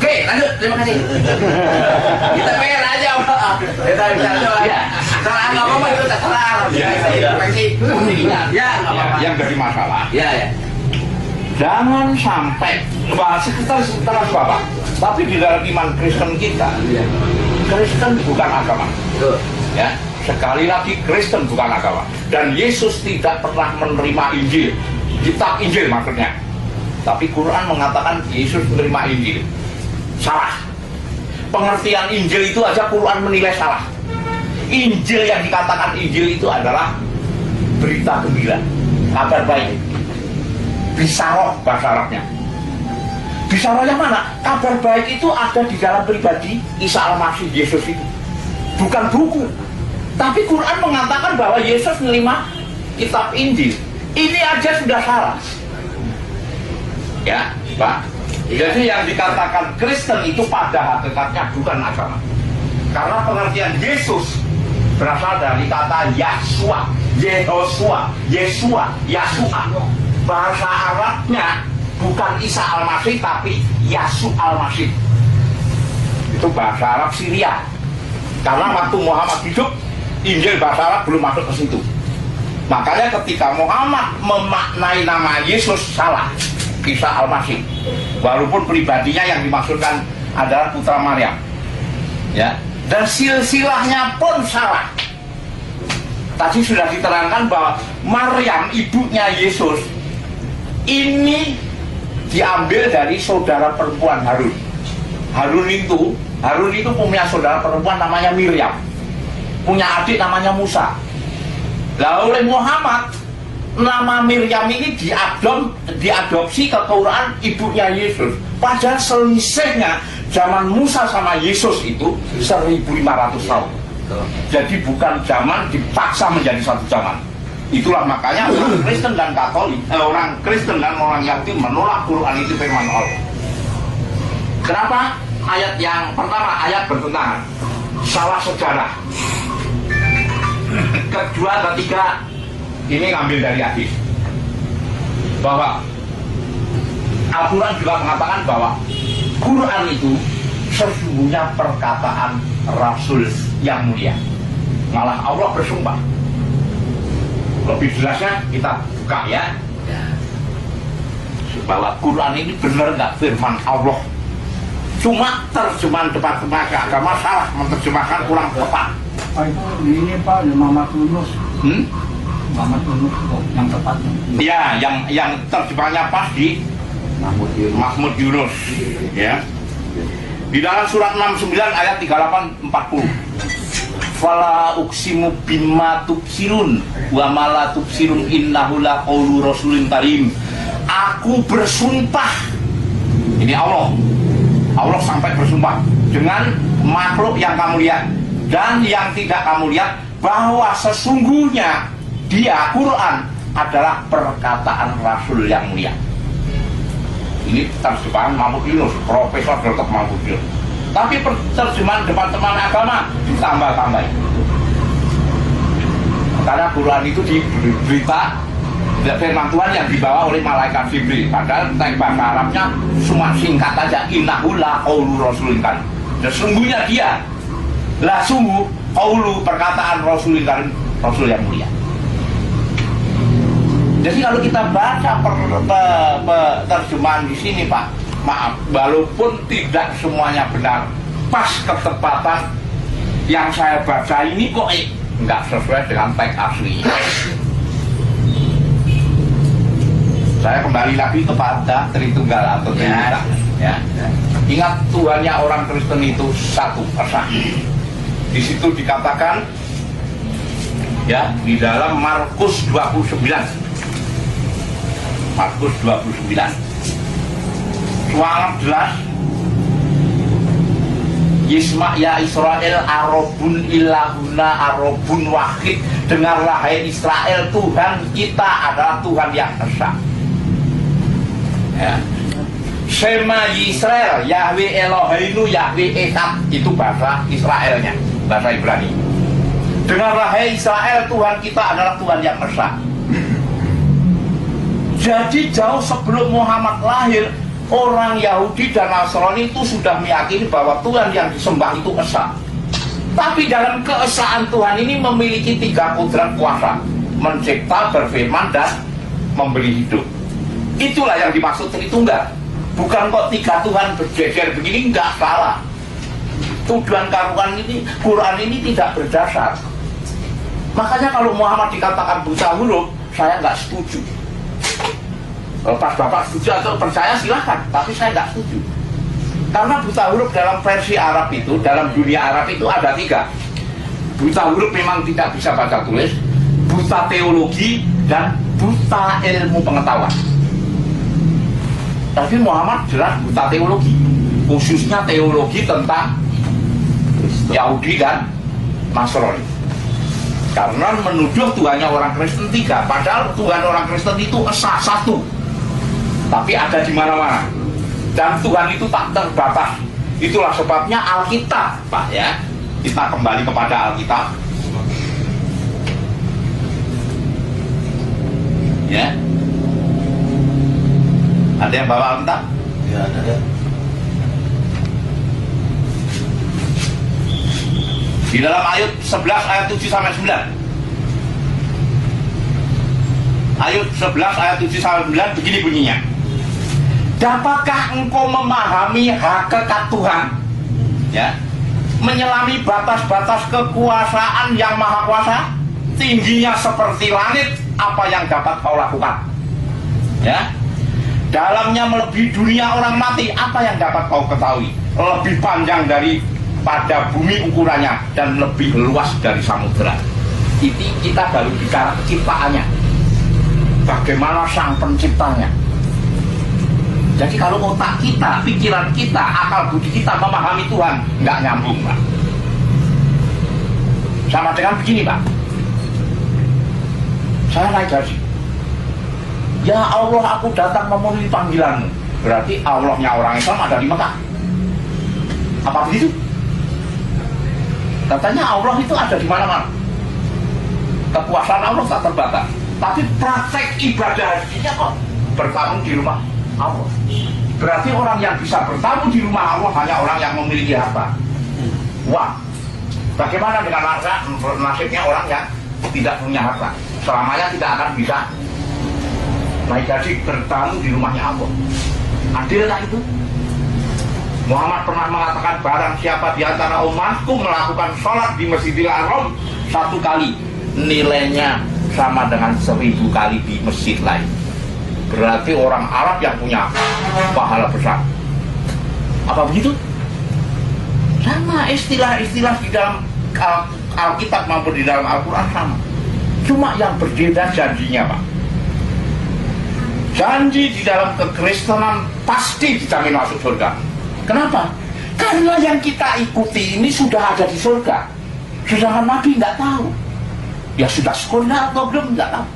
Oke, lanjut. Terima kasih. Kita pengen aja, Pak. Kita bicara coba. Ya. Salah agama mah itu terserah. Ya, Terima kasih. Ya, nggak apa-apa. Yang jadi masalah, Ya, ya. jangan sampai bahas sekitar Bapak. Tapi di dalam iman Kristen kita, Iya. Kristen bukan agama. Betul. Ya, sekali lagi Kristen bukan agama. Dan Yesus tidak pernah menerima Injil, kitab Injil maksudnya. Tapi Quran mengatakan Yesus menerima Injil. Salah. Pengertian Injil itu aja Quran menilai salah. Injil yang dikatakan Injil itu adalah berita gembira, kabar baik. Bisaroh bahasa Arabnya. Bisaroh yang mana? Kabar baik itu ada di dalam pribadi Isa Al-Masih, Yesus itu. Bukan buku. Tapi Quran mengatakan bahwa Yesus menerima kitab Injil. Ini aja sudah salah. Ya, Pak. Jadi yang dikatakan Kristen itu pada hakikatnya bukan agama. Karena pengertian Yesus berasal dari kata Yahshua, Yehosua, Yesua, Yasua. Bahasa Arabnya bukan Isa Al-Masih tapi Yasu Al-Masih. Itu bahasa Arab Syria. Karena waktu Muhammad hidup, Injil bahasa Arab belum masuk ke situ. Makanya ketika Muhammad memaknai nama Yesus salah, Isa Al-Masih. Walaupun pribadinya yang dimaksudkan adalah putra Maryam. Ya. Dan silsilahnya pun salah. Tadi sudah diterangkan bahwa Maryam, ibunya Yesus, ini diambil dari saudara perempuan Harun. Harun itu punya saudara perempuan namanya Miriam. Punya adik namanya Musa. Lalu oleh Muhammad, nama Miriam ini diadopsi ke Quran ibunya Yesus. Padahal selisihnya zaman Musa sama Yesus itu 1500 tahun. Jadi bukan zaman dipaksa menjadi satu zaman. Itulah makanya orang Kristen dan Katolik, orang Kristen dan orang Yahudi menolak Quran itu firman Allah. Kenapa? Ayat yang pertama, ayat bertentangan, salah sejarah. Kedua, ketiga, ini ngambil dari hadis bahwa Al-Quran juga mengatakan bahwa Quran itu sesungguhnya perkataan Rasul yang mulia. Malah Allah bersumpah. Lebih jelasnya kita buka ya, bahwa Quran ini benar nggak firman Allah. Cuma terjemahan depan-depan agama salah, menerjemahkan kurang tepat. Pak itu ini Pak Muhammad Yunus. Muhammad Yunus yang tepatnya. Ya, yang terjemahannya pas di Mahmud Yunus. Ya. Di dalam surat 69 ayat 38-40. Fala uksimu bima tubsirun wa mala tubsirun innahu laqaulu rasulin karim. Aku bersumpah. Ini Allah. Allah sampai bersumpah dengan makhluk yang kamu lihat dan yang tidak kamu lihat, bahwa sesungguhnya dia Quran adalah perkataan Rasul yang mulia. Ini terjemahan Mahmud Yunus, Profesor Dr. Mahmud Yunus. Tapi terjemahan depan-teman agama ditambah-tambah. Karena Quran itu diberita firman Tuhan yang dibawa oleh malaikat Jibril. Padahal teks bahasa Arabnya cuma singkat aja, innahu laqaulu rasulin karim. Dan sungguhnya dia lah sungguh qaulu perkataan rasulin karim, Rasul yang mulia. Jadi kalau kita baca terjemahan di sini Pak, maaf, walaupun tidak semuanya benar, pas ketepatan yang saya baca ini kok nggak sesuai dengan teks asli. Saya kembali lagi kepada Tritunggal atau Trinita. Ya. Ingat Tuhannya orang Kristen itu satu esa. Di situ dikatakan ya di dalam Markus 29. Markus 29. Sangat jelas. Yisma ya Israel arobun ilahuna arobun wahid. Dengarlah hai Israel, Tuhan kita adalah Tuhan yang esa. Ya. Shema Yisrael Yahweh Eloheinu Yahweh Echad, itu bahasa Israelnya, bahasa Ibrani. Dengarlah hai Israel, Tuhan kita adalah Tuhan yang esa. Jadi jauh sebelum Muhammad lahir, orang Yahudi dan Nasrani itu sudah meyakini bahwa Tuhan yang disembah itu esa. Tapi dalam keesaan Tuhan ini memiliki 3 kodrat kuasa: mencipta, berfirman, dan memberi hidup. Itulah yang dimaksud Tritunggal. Bukan kok 3 Tuhan berjejer begini, enggak, salah. Tujuan karuan ini, Quran ini tidak berdasar. Makanya kalau Muhammad dikatakan buta huruf, saya nggak setuju. Pas Bapak setuju atau percaya silahkan, tapi saya nggak setuju. Karena buta huruf dalam versi Arab itu, dalam dunia Arab itu ada 3. Buta huruf memang tidak bisa baca tulis, buta teologi, dan buta ilmu pengetahuan. Tapi Muhammad jelas buta teologi, khususnya teologi tentang Yahudi dan Nasrani. Karena menuduh Tuhannya orang Kristen 3, padahal Tuhan orang Kristen itu esa, satu. Tapi ada di mana-mana. Dan Tuhan itu tak terbatas. Itulah sebabnya Alkitab, Pak ya. Kita kembali kepada Alkitab. Ya. Ada yang bawa Alkitab? Ya, ada. Di dalam ayat 11 ayat 7 sampai 9. Ayat 11 ayat 7 sampai 9 begini bunyinya. Dapatkah engkau memahami hakikat Tuhan? Ya. Menyelami batas-batas kekuasaan yang maha kuasa, tingginya seperti langit, apa yang dapat kau lakukan? Ya. Dalamnya melebihi dunia orang mati, apa yang dapat kau ketahui? Lebih panjang daripada bumi ukurannya dan lebih luas dari samudera. Itu kita baru bicara penciptaannya, bagaimana sang penciptanya. Jadi kalau otak kita, pikiran kita, akal budi kita memahami Tuhan, nggak nyambung, Pak. Sama dengan begini, Pak. Saya naik haji. Ya Allah, aku datang memenuhi panggilanmu. Berarti Allahnya orang Islam ada di Mekah. Apa begitu? Katanya Allah itu ada di mana-mana. Kekuasaan Allah tak terbatas. Tapi praktek ibadah hajinya kok bertamu di rumah Allah. Berarti orang yang bisa bertamu di rumah Allah hanya orang yang memiliki harta. Wah, bagaimana dengan nasibnya orang yang tidak punya harta? Selamanya tidak akan bisa naik haji bertamu di rumahnya Allah. Adilkah itu? Muhammad pernah mengatakan, barang siapa di antara umatku melakukan sholat di Masjidil Haram 1 kali, nilainya sama dengan 1000 kali di masjid lain. Berarti orang Arab yang punya pahala besar. Apa begitu? Sama istilah-istilah di dalam Alkitab maupun di dalam Al-Quran sama. Cuma yang berbeda janjinya, Pak. Janji di dalam kekristenan pasti dijamin masuk surga. Kenapa? Karena yang kita ikuti ini sudah ada di surga. Sedangkan Nabi nggak tahu. Ya sudah sekolah atau belum nggak tahu.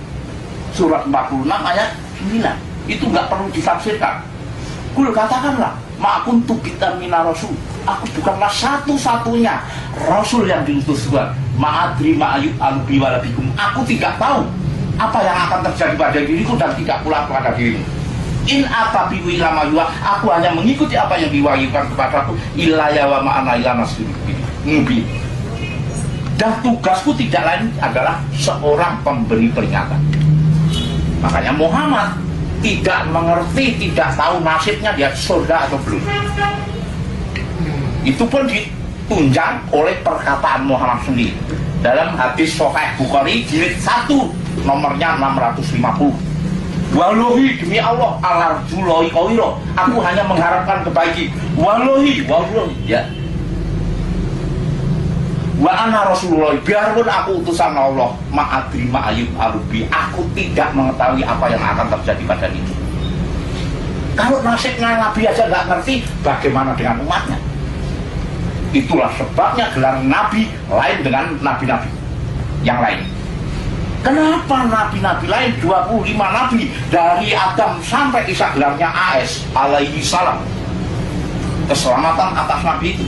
Surat 46 ayat 9 itu nggak perlu ditafsirkan. Kul katakanlah, ma'kuntu bitan minar rasul. Aku bukanlah satu-satunya rasul yang diutus Tuhan. Ma'adri ma'ayub alubi walabikum. Aku tidak tahu apa yang akan terjadi pada diriku dan tidak pula pada dirimu. In atabiu ilama yuwa, aku hanya mengikuti apa yang diwahyukan kepadaku. Ilaya wa ma'ana ila nasibin. Dan tugasku tidak lain adalah seorang pemberi peringatan. Makanya Muhammad tidak mengerti, tidak tahu nasibnya dia surga atau belum. Itu pun ditunjang oleh perkataan Muhammad sendiri dalam hadis Sahih Bukhari jilid 1 nomornya 650. Wallahi demi Allah alarjuloi kawiro, aku hanya mengharapkan kebaikan. Wallahi ya. Wa ana Rasulullah, biarpun aku utusan Allah, ma'adri ma'ayub alubi, aku tidak mengetahui apa yang akan terjadi pada itu. Kalau nasibnya Nabi aja nggak ngerti, bagaimana dengan umatnya? Itulah sebabnya gelar Nabi lain dengan Nabi-Nabi yang lain. Kenapa nabi-nabi lain 25 nabi dari Adam sampai Isa gelarnya AS alaihi salam, keselamatan atas nabi itu.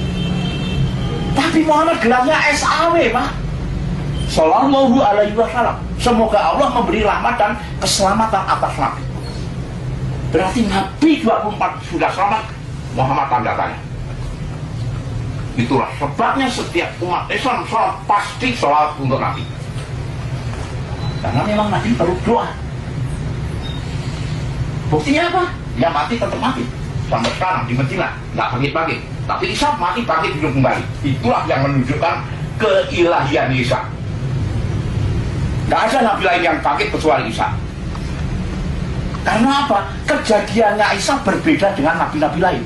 Tapi Muhammad gelarnya SAW, Pak. Sallallahu alaihi wasallam. Semoga Allah memberi rahmat dan keselamatan atas nabi. Berarti Nabi 24 sudah selamat, Muhammad tanda tanya. Itulah sebabnya setiap umat Islam sholat pasti sholat untuk Nabi. Karena memang Nabi perlu doa. Buktinya apa? Ya mati tetap mati. Sampai sekarang di Medina nggak bangkit-bangkit. Tapi Isa mati bangkit hidup kembali. Itulah yang menunjukkan keilahian Isa. Nggak ada Nabi lain yang bangkit kecuali Isa. Karena apa? Kejadiannya Isa berbeda dengan Nabi-Nabi lain.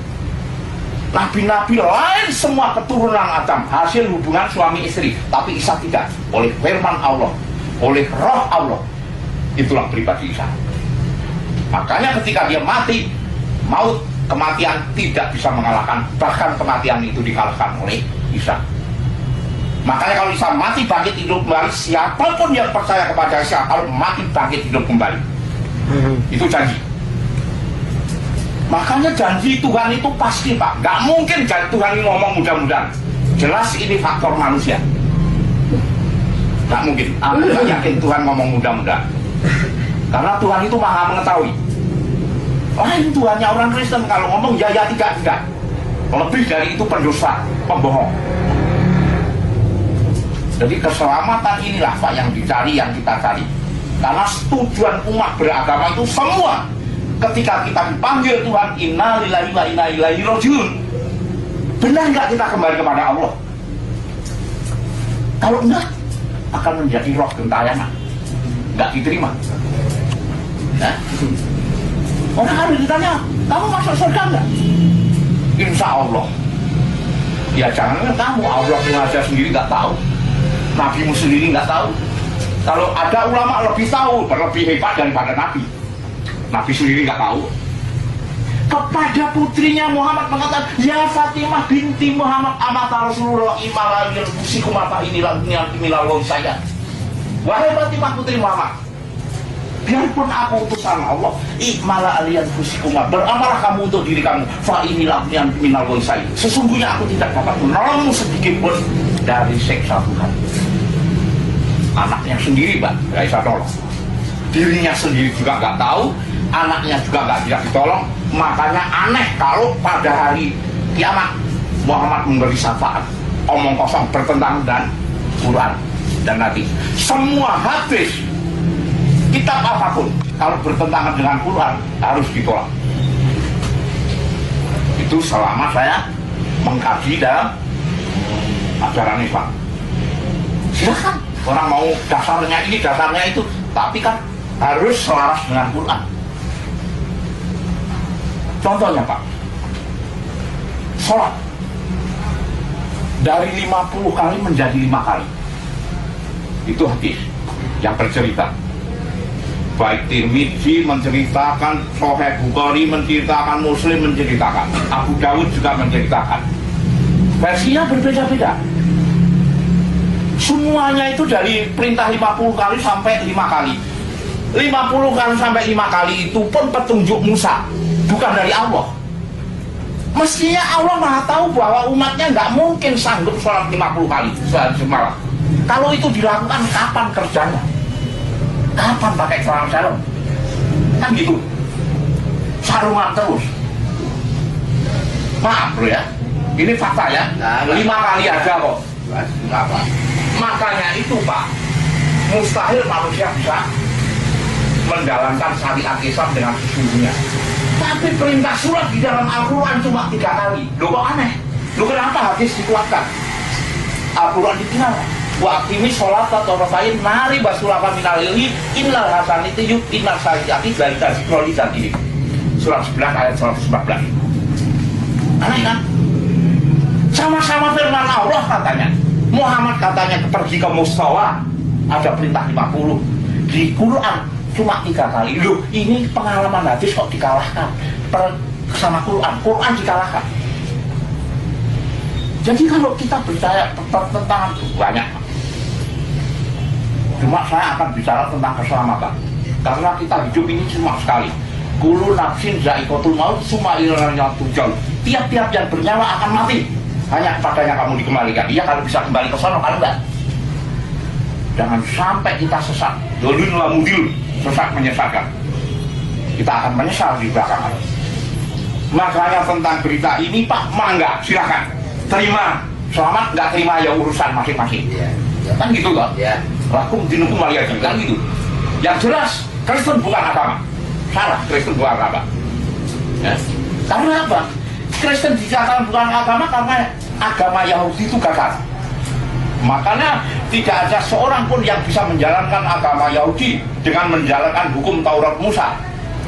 Nabi-nabi lain semua keturunan Adam, hasil hubungan suami istri. Tapi Isa tidak. Oleh firman Allah, oleh roh Allah. Itulah pribadi Isa. Makanya ketika dia mati, maut, kematian tidak bisa mengalahkan. Bahkan kematian itu dikalahkan oleh Isa. Makanya kalau Isa mati bangkit hidup kembali, siapapun yang percaya kepada Isa kalau mati bangkit hidup kembali, itu janji. Makanya janji Tuhan itu pasti, Pak. Gak mungkin Tuhan ini ngomong mudah-mudahan. Jelas ini faktor manusia. Gak mungkin. Aku gak yakin Tuhan ngomong mudah-mudahan. Karena Tuhan itu maha mengetahui. Lain Tuhannya orang Kristen kalau ngomong ya tidak. Lebih dari itu pendosa, pembohong. Jadi keselamatan inilah Pak yang dicari, yang kita cari. Karena tujuan umat beragama itu semua, ketika kita dipanggil Tuhan, inna lillahi wa inna ilaihi rajiun, benar nggak kita kembali kepada Allah? Kalau enggak, akan menjadi roh gentayangan, nggak diterima. Nah, orang harus ditanya, kamu masuk surga nggak? Insya Allah. Ya jangan kamu, Allah aja sendiri nggak tahu, nabimu sendiri nggak tahu. Kalau ada ulama lebih tahu, lebih hebat daripada nabi. Nabi sendiri nggak tahu. Kepada putrinya Muhammad mengatakan, ya Fatimah binti Muhammad amata Rasulullah imalalil musikumata inilah saya. Wahai Fatimah putri Muhammad, biarpun aku utusan Allah, ikmala alian fusikuma, beramallah kamu untuk diri kamu, fa inilah yang minal saya. Sesungguhnya aku tidak dapat menolongmu sedikit pun dari siksa Tuhan. Anaknya sendiri, Mbak, nggak bisa tolong. Dirinya sendiri juga nggak tahu, anaknya juga nggak bisa ditolong. Makanya aneh kalau pada hari kiamat Muhammad memberi syafaat, omong kosong, bertentangan dan Quran dan Nabi. Semua hadis, kitab apapun, kalau bertentangan dengan Quran harus ditolak. Itu selama saya mengkaji dalam ajaran Islam. Silakan, orang mau dasarnya ini, dasarnya itu, tapi kan harus selaras dengan Quran. Contohnya Pak, sholat dari 50 kali menjadi 5 kali. Itu hadis yang bercerita. Baik Tirmidzi menceritakan, Sahih Bukhari menceritakan, Muslim menceritakan, Abu Dawud juga menceritakan. Versinya berbeda-beda. Semuanya itu dari perintah 50 kali sampai 5 kali. 50 kali sampai 5 kali itu pun petunjuk Musa, bukan dari Allah. Mestinya Allah maha tahu bahwa umatnya nggak mungkin sanggup sholat 50 kali sehari semalam. Kalau itu dilakukan, kapan kerjanya? Kapan pakai sarung-sarung? Kan gitu, sarungan terus. Maaf bro ya, ini fakta ya. 5 kali aja kok. Makanya itu Pak, mustahil manusia bisa menjalankan syariat Islam dengan sesungguhnya. Tapi perintah sholat di dalam Al-Quran cuma 3 kali. Loh kok aneh? Loh kenapa hadis dikuatkan? Al-Quran ditinggalkan. Wa aqimi sholata tarafayn nari basulaka minal laili innal hasanati yudhinnal sayyiati dzalika dzikrul lidzakirin. Surah 11 ayat 114. Aneh kan? Sama-sama firman Allah katanya. Muhammad katanya pergi ke Mustawa, ada perintah 50. Di Quran cuma 3 kali. Loh, ini pengalaman hadis kok dikalahkan sama Quran. Quran dikalahkan. Jadi kalau kita percaya tentang banyak, cuma saya akan bicara tentang keselamatan. Karena kita hidup ini cuma sekali. Kullu nafsin za'iqatul maut summa ilaina turja'un. Tiap-tiap yang bernyawa akan mati. Hanya kepadanya kamu dikembalikan. Iya kalau bisa kembali ke sana, kalau enggak. Jangan sampai kita sesat. Dolun lamudil, sesat menyesatkan. Kita akan menyesal di belakangan. Makanya tentang berita ini Pak, mangga, silakan. Terima. Selamat, nggak terima ya urusan masing-masing. Kan gitu toh? Lakum dinukum waliyadin, kan gitu. Yang jelas, Kristen bukan agama. Salah, Kristen bukan agama. Ya. Karena apa? Kristen dikatakan bukan agama karena agama Yahudi itu gagal. Makanya tidak ada seorang pun yang bisa menjalankan agama Yahudi dengan menjalankan hukum Taurat Musa.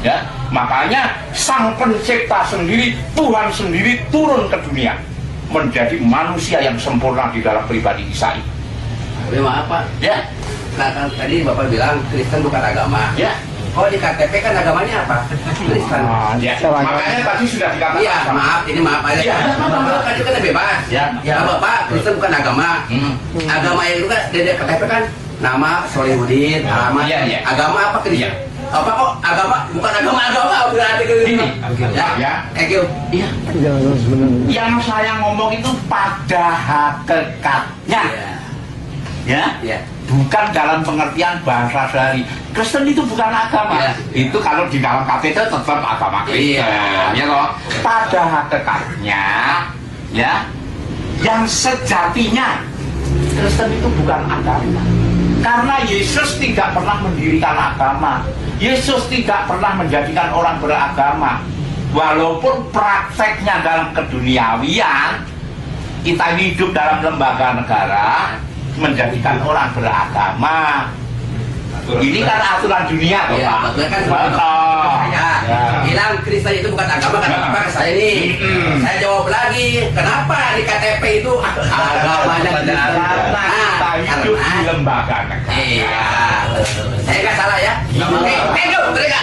Ya, makanya Sang Pencipta sendiri, Tuhan sendiri turun ke dunia menjadi manusia yang sempurna di dalam pribadi Isa. Tapi maaf Pak. Ya. Nah, kan tadi Bapak bilang Kristen bukan agama. Ya. Oh di KTP kan agamanya apa? Kristen. Ya. Makanya tadi sudah dikatakan. Iya, maaf, ini maaf aja. Ya. Bapak tadi kan bebas. Ya. Ya Bapak, Kristen bukan agama. Agama yang itu kan dari KTP kan nama Solihudin, alamat. Iya. Agama apa Kristen? Iya. Apa kok agama bukan agama berarti ke Ini. Ya. Thank you. Iya. Jangan sebenarnya. Yang saya ngomong itu pada hakikatnya. Ya. Iya. Bukan dalam pengertian bahasa sehari. Kristen itu bukan agama. Ya. Itu kalau di dalam KTP tetap agama Kristen. Iya. Ya toh? Pada hakikatnya, ya, yang sejatinya Kristen itu bukan agama. Karena Yesus tidak pernah mendirikan agama. Yesus tidak pernah menjadikan orang beragama. Walaupun prakteknya dalam keduniawian, kita hidup dalam lembaga negara menjadikan orang beragama. Ini kan aturan dunia toh, Iya, Pak. betul kan? Betul. Saya bilang Kristen itu bukan agama, kenapa ke saya ini? Saya jawab lagi, kenapa di KTP itu agamanya tidak ada? Karena kita hidup di lembaga negara. Iya, saya nggak salah ya. Oke, thank you, mereka.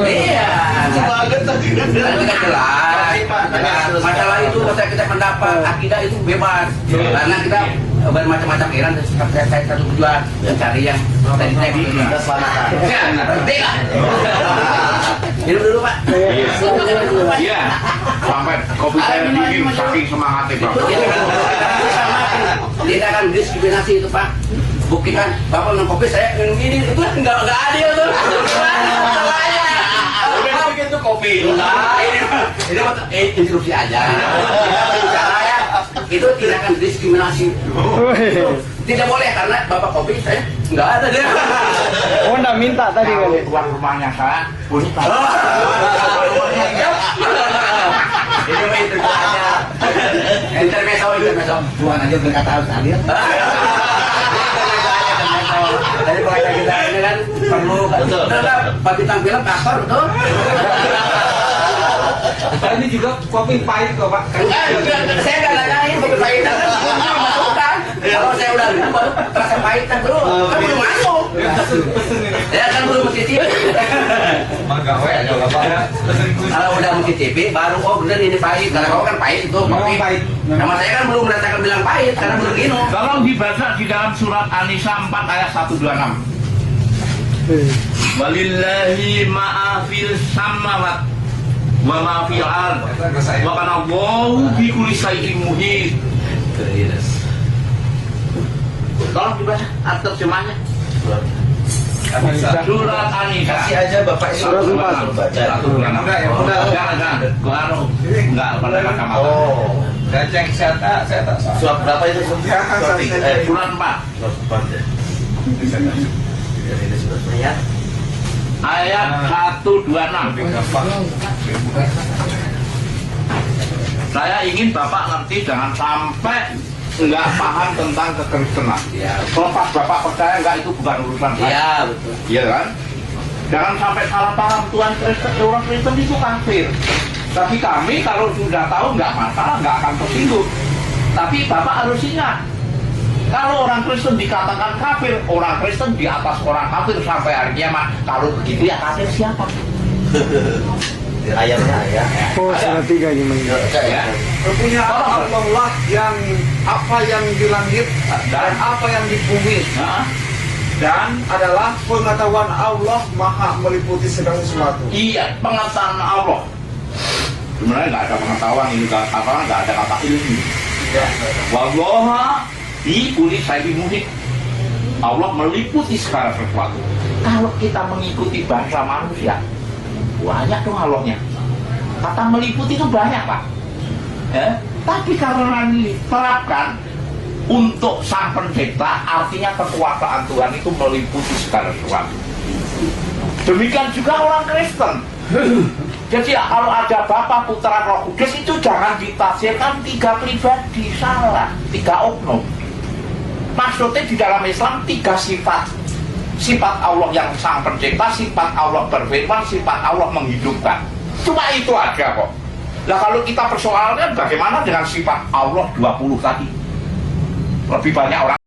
Iya, tadi kan jelas. Masalah itu masalah kita pendapat akidah itu bebas. Karena kita bermacam-macam iran saya satu tujuan mencari yang tadi saya bilang. Minum dulu Pak. Iya. Sampai kopi saya dingin saking semangatnya, Pak. Dia akan diskriminasi itu Pak. Buktikan Bapak minum kopi saya minum ini itu nggak adil tuh. Udah bikin tuh kopi. Ini instruksi aja. Caranya itu tidak akan diskriminasi. Tidak boleh karena Bapak kopi saya nggak ada dia. Oh, enggak minta tadi Kalau kali. tuan rumahnya saya, bunyi Pak. Ini mah itu aja. Intermezzo. Tuhan aja berkata harus adil. Jadi makanya kita ini kan perlu bagi tampilan kasar betul. Ini juga kopi pahit kok Pak. Saya nggak nanyain kopi pahit masukkan. Kalau saya udah minum baru terasa pahit kan belum. Kan belum masuk. Ya kan belum mencicipi. Mangga we aja Bapak ya. Kalau udah mencicipi baru oh bener ini pahit. Karena kamu kan pahit itu kopi. Pahit. Sama saya kan belum merasakan bilang pahit karena belum minum. Tolong dibaca di dalam surat An-Nisa 4 ayat 126. Walillahi ma'afil samawat wa ma'afil ard wa kana Allahu bi kulli syai'in muhit. Tolong dibaca terjemahnya. Surat An-Nisa. Kasih aja Bapak ini. Surat baca. Enggak ya, udah. Jangan. Enggak pada kacamata. Oh. Gajeng saya tak salah. Surat berapa itu? Surat 3. Surat 4. Surat 4 ya. Ini surat ayat. Ayat 126. Lebih gampang. Saya ingin Bapak ngerti jangan sampai nggak paham tentang kekristenan. Ya. Kalau pas Bapak percaya nggak itu bukan urusan saya. Iya betul. Iya kan? Jangan sampai salah paham Tuhan Kristen, orang Kristen itu kafir. Tapi kami kalau sudah tahu nggak masalah, nggak akan tersinggung. Tapi Bapak harus ingat, kalau orang Kristen dikatakan kafir, orang Kristen di atas orang kafir sampai hari kiamat. Kalau begitu ya kafir siapa? Ayatnya ya. Oh, salah 3 ini Mang. Ya. Kepunyaan Allah lah yang apa yang di langit dan apa yang di bumi, Nah, dan adalah pengetahuan Allah maha meliputi segala sesuatu. iya, pengetahuan Allah. Sebenarnya nggak ada pengetahuan ini, nggak ada kata ilmu. Wallaha di kulit saya muhit. Allah meliputi segala sesuatu. Kalau kita mengikuti bahasa manusia, banyak dong Allahnya. Kata meliputi itu banyak Pak. Ya? Tapi karena diterapkan untuk sang pencipta, artinya kekuasaan Tuhan itu meliputi segala sesuatu. Demikian juga orang Kristen. Jadi kalau ada Bapa, Putra, Roh Kudus itu jangan ditafsirkan 3 pribadi, salah, 3 oknum. Maksudnya di dalam Islam 3 sifat. Sifat Allah yang sang pencipta, sifat Allah berfirman, sifat Allah menghidupkan. Cuma itu aja kok. Nah kalau kita persoalkan bagaimana dengan sifat Allah 20 tadi? Lebih banyak orang